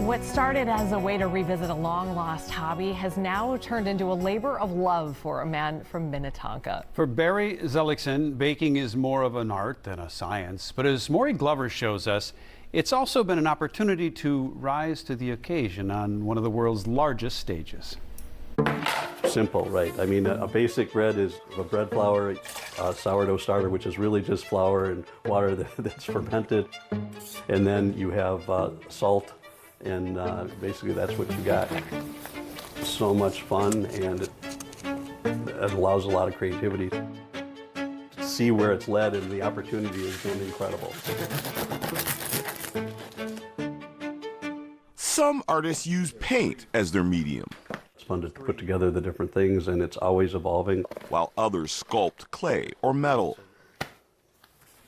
What started as a way to revisit a long-lost hobby has now turned into a labor of love for a man from Minnetonka. For Barry Zellickson, baking is more of an art than a science. But as Maury Glover shows us, it's also been an opportunity to rise to the occasion on one of the world's largest stages. Simple, right? I mean, a basic bread is a bread flour, a sourdough starter, which is really just flour and water that's fermented. And then you have salt, and basically that's what you got. So much fun, and it allows a lot of creativity. See where it's led, and the opportunity has been incredible. Some artists use paint as their medium. It's fun to put together the different things, and it's always evolving. While others sculpt clay or metal.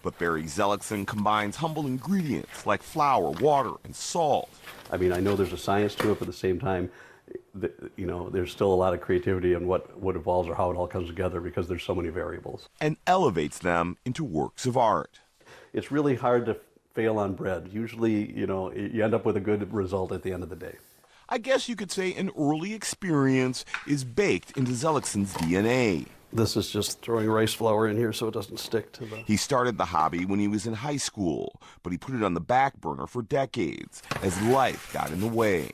But Barry Zellickson combines humble ingredients like flour, water, and salt. I mean, I know there's a science to it, but at the same time, you know, there's still a lot of creativity in what evolves or how it all comes together because there's so many variables. And elevates them into works of art. It's really hard to fail on bread. Usually, you know, you end up with a good result at the end of the day. I guess you could say an early experience is baked into Zellickson's DNA. This is just throwing rice flour in here so it doesn't stick to the... He started the hobby when he was in high school, but he put it on the back burner for decades as life got in the way.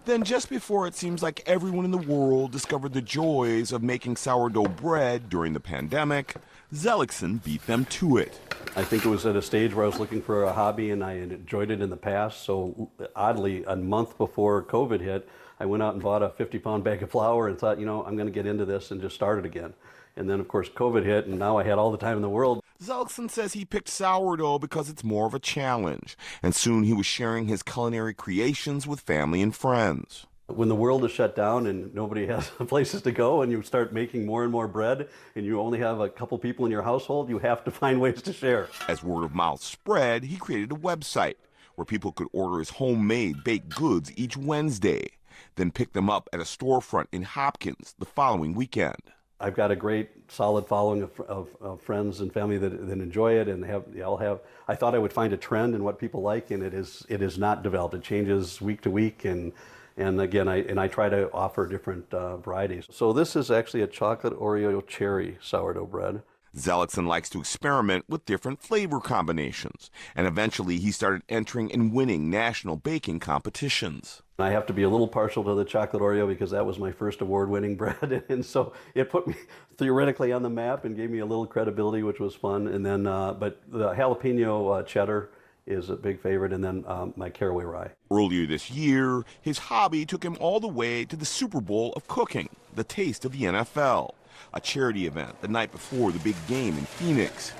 Then just before it seems like everyone in the world discovered the joys of making sourdough bread during the pandemic, Zellickson beat them to it. I think it was at a stage where I was looking for a hobby and I had enjoyed it in the past. So oddly, a month before COVID hit, I went out and bought a 50-pound bag of flour and thought, you know, I'm going to get into this and just start it again. And then, of course, COVID hit, and now I had all the time in the world. Zellickson says he picked sourdough because it's more of a challenge, and soon he was sharing his culinary creations with family and friends. When the world is shut down and nobody has places to go and you start making more and more bread and you only have a couple people in your household, you have to find ways to share. As word of mouth spread, he created a website where people could order his homemade baked goods each Wednesday, then pick them up at a storefront in Hopkins the following weekend. I've got a great solid following of friends and family that enjoy it, and I thought I would find a trend in what people like, and it is not developed. It changes week to week, and again, I try to offer different varieties. So this is actually a chocolate Oreo cherry sourdough bread. Zellickson likes to experiment with different flavor combinations, and eventually he started entering and winning national baking competitions. I have to be a little partial to the chocolate Oreo because that was my first award-winning bread, and so it put me theoretically on the map and gave me a little credibility, which was fun. And then, but the jalapeno cheddar is a big favorite, and then my caraway rye. Earlier this year, his hobby took him all the way to the Super Bowl of cooking, the taste of the NFL, a charity event the night before the big game in Phoenix.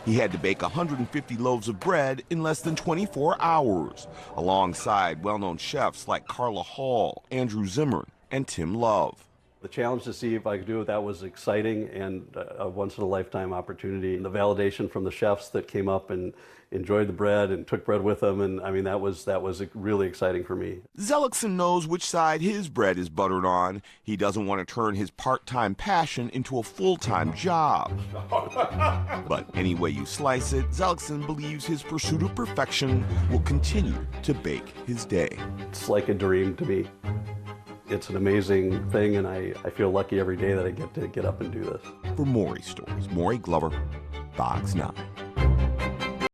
He had to bake 150 loaves of bread in less than 24 hours, alongside well-known chefs like Carla Hall, Andrew Zimmern, and Tim Love. The challenge to see if I could do it, that was exciting and a once-in-a-lifetime opportunity. And the validation from the chefs that came up and enjoyed the bread and took bread with them, and I mean, that was really exciting for me. Zellickson knows which side his bread is buttered on. He doesn't want to turn his part-time passion into a full-time job. But any way you slice it, Zellickson believes his pursuit of perfection will continue to bake his day. It's like a dream to me. It's an amazing thing, and I feel lucky every day that I get to get up and do this. For Maury Stories, Maury Glover, Fox 9.